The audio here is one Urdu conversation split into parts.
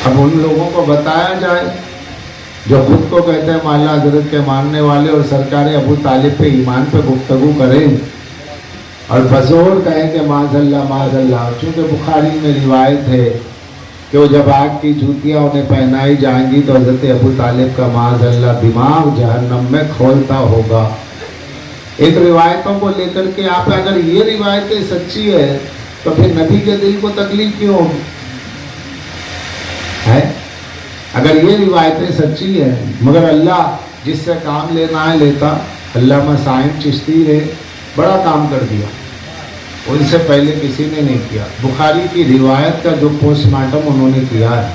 اب ان لوگوں کو بتایا جائے جو خود کو کہتے ہیں مولا حضرت کے ماننے والے اور سرکار ابو طالب پہ ایمان پہ گفتگو کریں اور بزور کہیں کہ معاذ اللہ. چونکہ بخاری میں روایت ہے کہ وہ جب آگ کی جوتیاں انہیں پہنائی جائیں گی تو حضرت ابو طالب کا معاذ اللہ دماغ جہنم میں کھولتا ہوگا. ایک روایتوں کو لے کر کے آپ اگر یہ روایتیں سچی ہے تو پھر نبی کے دل کو تکلیف کیوں ہوگی ہے؟ اگر یہ روایتیں سچی ہیں مگر اللہ جس سے کام لینا ہے لیتا. علامہ صاحب چشتی نے بڑا کام کر دیا، ان سے پہلے کسی نے نہیں کیا. بخاری کی روایت کا جو پوسٹ مارٹم انہوں نے کیا ہے،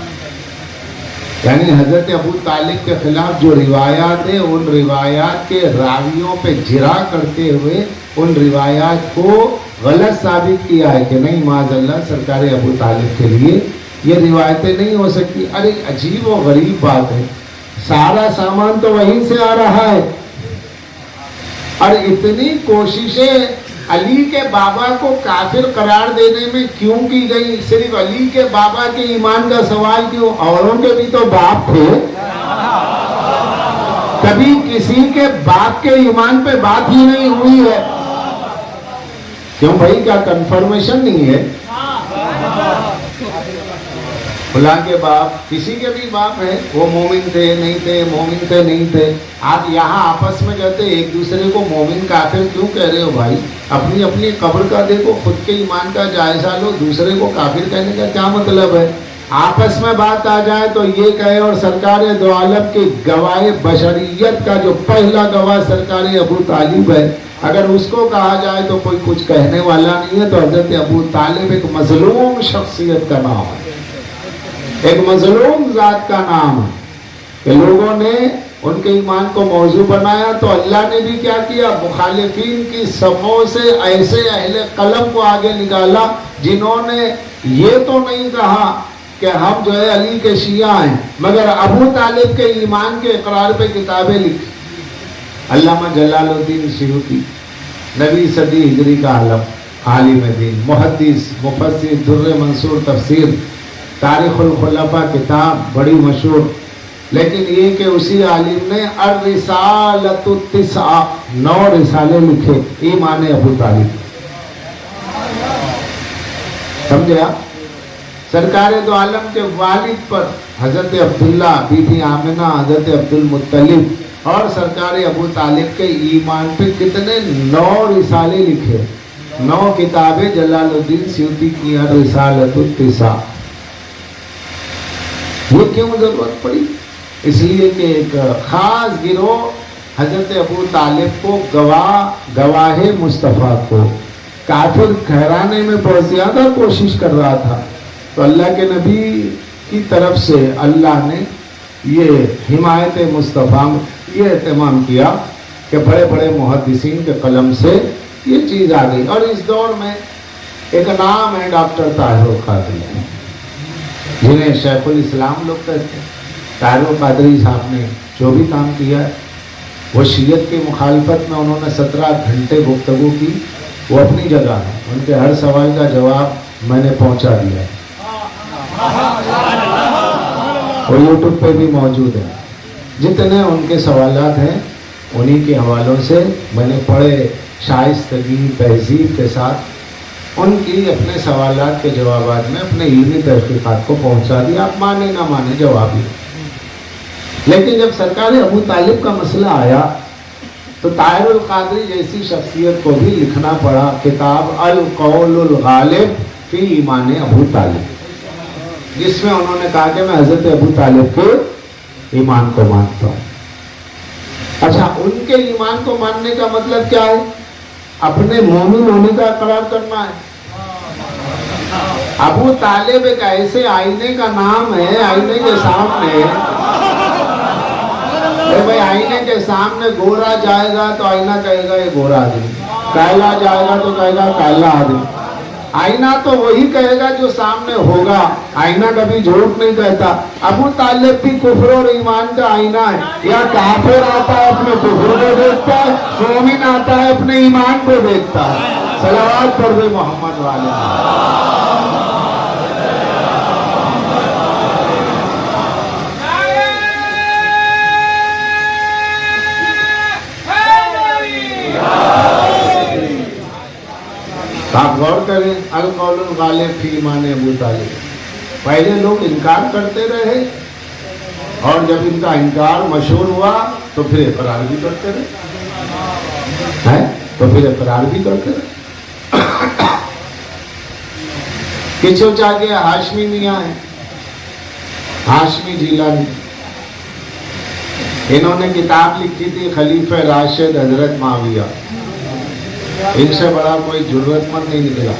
یعنی حضرت ابو طالب کے خلاف جو روایات ہیں ان روایات کے راویوں پہ جرا کرتے ہوئے ان روایات کو غلط ثابت کیا ہے کہ نہیں معاذ اللہ سرکار ابو طالب کے لیے یہ روایتیں نہیں ہو سکتی. ارے عجیب و غریب بات ہے، سارا سامان تو وہیں سے آ رہا ہے اور اتنی کوششیں علی کے بابا کو کافر قرار دینے میں کیوں کی گئی؟ صرف علی کے بابا کے ایمان کا سوال کیوں؟ اوروں کے بھی تو باپ تھے. کبھی کسی کے باپ کے ایمان پہ بات ہی نہیں ہوئی ہے. کیوں بھائی، کیا کنفرمیشن نہیں ہے؟ فلاں کے باپ، کسی کے بھی باپ ہیں، وہ مومن تھے نہیں تھے، مومن تھے نہیں تھے. آپ یہاں آپس میں کہتے ایک دوسرے کو مومن کافر کیوں کہہ رہے ہو بھائی؟ اپنی اپنی قبر کا دیکھو، خود کے ایمان کا جائزہ لو، دوسرے کو کافر کہنے کا کیا مطلب ہے؟ آپس میں بات آ جائے تو یہ کہے. اور سرکار دو عالم کے گواہ بشریت کا جو پہلا گواہ سرکار ابو طالب ہے، اگر اس کو کہا جائے تو کوئی کچھ کہنے والا نہیں ہے. تو حضرت ابو طالب ایک مظلوم شخصیت کا نام ہے، ایک مظلوم ذات کا نام ہے کہ لوگوں نے ان کے ایمان کو موضوع بنایا. تو اللہ نے بھی کیا کیا؟ مخالفین کی صفوں سے ایسے اہل قلم کو آگے نکالا جنہوں نے یہ تو نہیں کہا کہ ہم جو ہے علی کے شیعہ ہیں، مگر ابو طالب کے ایمان کے اقرار پہ کتابیں لکھی. علامہ جلال الدین سیوطی، نویں صدی ہجری کا عالم دین، محدث، مفسر، در منصور تفسیر، تاریخ الخلفاء کتاب بڑی مشہور. لیکن یہ کہ اسی عالم نے الرسالۃ التسع 9 رسالے لکھے ایمان ابو طالب. سمجھے آپ؟ سرکار دو عالم کے والد پر حضرت عبداللہ، بی بی آمنہ، حضرت عبد المطلب اور سرکار ابو طالب کے ایمان پہ کتنے 9 رسالے لکھے، 9 کتابیں جلال الدین سیوطی کی الرسالۃ التسع. یہ کیوں ضرورت پڑی؟ اس لیے کہ ایک خاص گروہ حضرت ابو طالب کو گواہ مصطفیٰ کو کافر ٹھہرانے میں بہت زیادہ کوشش کر رہا تھا. تو اللہ کے نبی کی طرف سے اللہ نے یہ حمایت مصطفیٰ میں یہ اہتمام کیا کہ بڑے بڑے محدثین کے قلم سے یہ چیز آ گئی. اور اس دور میں ایک نام ہے ڈاکٹر طاہر القادری، جنہیں شیخ الاسلام لوگ کہتے ہیں. طاہر القادری صاحب نے جو بھی کام کیا ہے وہ شیعت کی مخالفت میں انہوں نے 17 گھنٹے گفتگو کی. وہ اپنی جگہ ہے، ان کے ہر سوال کا جواب میں نے پہنچا دیا ہے، وہ یوٹیوب پہ بھی موجود ہے. جتنے ان کے سوالات ہیں انہی کے حوالوں سے میں نے پڑھے، شائستگی تہذیب کے ساتھ ان کی اپنے سوالات کے جوابات میں اپنے علمی تحقیقات کو پہنچا دیا. آپ مانے نہ مانے جواب ہی. لیکن جب سرکار ابو طالب کا مسئلہ آیا تو طاہر القادری جیسی شخصیت کو بھی لکھنا پڑا کتاب القول الغالب فی ایمان ابو طالب، جس میں انہوں نے کہا کہ میں حضرت ابو طالب کے ایمان کو مانتا ہوں. اچھا، ان کے ایمان کو ماننے کا مطلب کیا ہے؟ اپنے مومن ہونے کا اقرار کرنا ہے. ابو طالب ایک ایسے آئینے کا نام ہے، آئینے کے سامنے بھائی آئینے کے سامنے گورا جائے گا تو آئینہ کہے گا یہ گورا آدمی، کالا جائے گا تو کہے گا کالا آدمی. آئینہ تو وہی کہے گا جو سامنے ہوگا، آئینہ کبھی جھوٹ نہیں کہتا. ابو طالب بھی کفر اور ایمان کا آئینہ ہے. یا کافر آتا ہے اپنے کفر کو دیکھتا ہے، مومن آتا ہے اپنے ایمان کو دیکھتا ہے. صلوات پڑھ دے محمد والے. آپ غور کریں، القول الغالب فی ایمان ابو طالب، پہلے لوگ انکار کرتے رہے اور جب ان کا انکار مشہور ہوا تو پھر اقرار بھی کرتے رہے، تو پھر اقرار بھی کرتے رہے۔ کچھو چاہے ہاشمی میاں ہیں، ہاشمی جیلانی، انہوں نے کتاب لکھی تھی خلیفہ راشد حضرت معاویہ، ان سے بڑا کوئی ضرورت مند نہیں نکلا،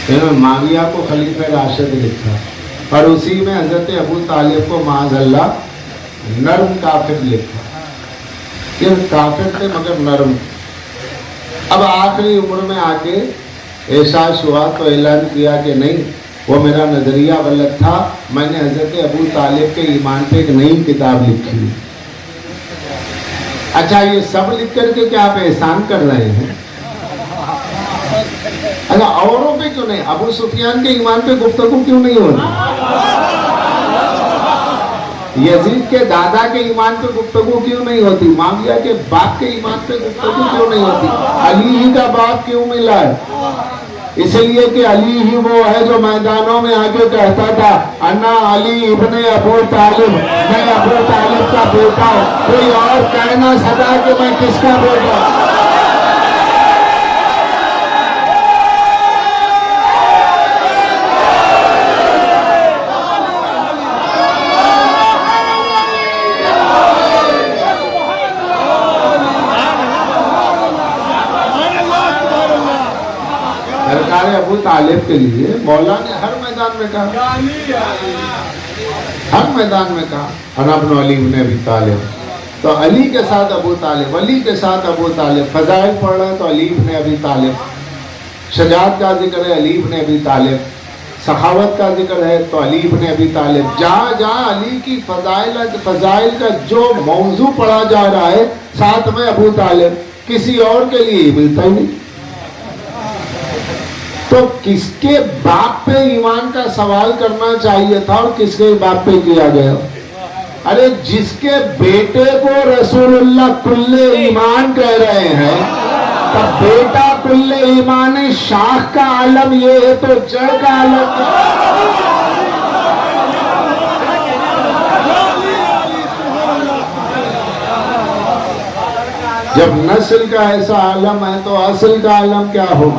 انہوں نے معاویہ کو خلیفہ راشد لکھا اور اسی میں حضرت ابو طالب کو معاذ اللہ نرم کافر لکھا، یہ کافر تھے مگر نرم۔ اب آخری عمر میں آ کے احساس ہوا تو اعلان کیا کہ نہیں، وہ میرا نظریہ غلط تھا، میں نے حضرت ابو طالب کے ایمان پہ ایک نئی کتاب لکھی۔ اچھا یہ سب لکھ کر کے کیا آپ احسان کر رہے ہیں؟ اچھا اوروں پہ کیوں نہیں؟ ابو سفیان کے ایمان پہ گفتگو کیوں نہیں ہوتی؟ یزید کے دادا کے ایمان پہ گفتگو کیوں نہیں ہوتی؟ معاویہ کے باپ کے ایمان پہ گفتگو کیوں نہیں ہوتی؟ علی ہی کا باپ کیوں ملا ہے؟ اس لیے کہ علی ہی وہ ہے جو میدانوں میں آگے کہتا تھا انا علی ابن ابو طالب، میں ابو طالب کا بیٹا ہوں، کوئی اور کہہ نہ سکا کہ میں کس کا بیٹا ہوں۔ سرکار ابو طالب کے لیے مولا نے ہر میدان میں کہا، ہر میدان میں کہا انا ابن علی ابن ابی طالب، تو علی کے ساتھ ابو طالب، علی کے ساتھ ابو طالب، فضائل پڑھ رہے ہیں تو علی ابن ابی طالب، شجاعت کا ذکر ہے علی ابن ابی طالب، سخاوت کا ذکر ہے تو علی ابن ابی طالب، جہاں جہاں علی کی فضائل کا جو موضوع پڑھا جا رہا ہے ساتھ میں ابو طالب، کسی اور کے لیے ملتا ہی نہیں۔ تو کس کے باپ پہ ایمان کا سوال کرنا چاہیے تھا اور کس کے باپ پہ کیا گیا؟ ارے جس کے بیٹے کو رسول اللہ کل ایمان کہہ رہے ہیں، تب بیٹا کل ایمان ہے، شاخ کا عالم یہ ہے تو جڑ کا عالم جب نسل کا ایسا عالم ہے تو اصل کا عالم کیا ہوگا؟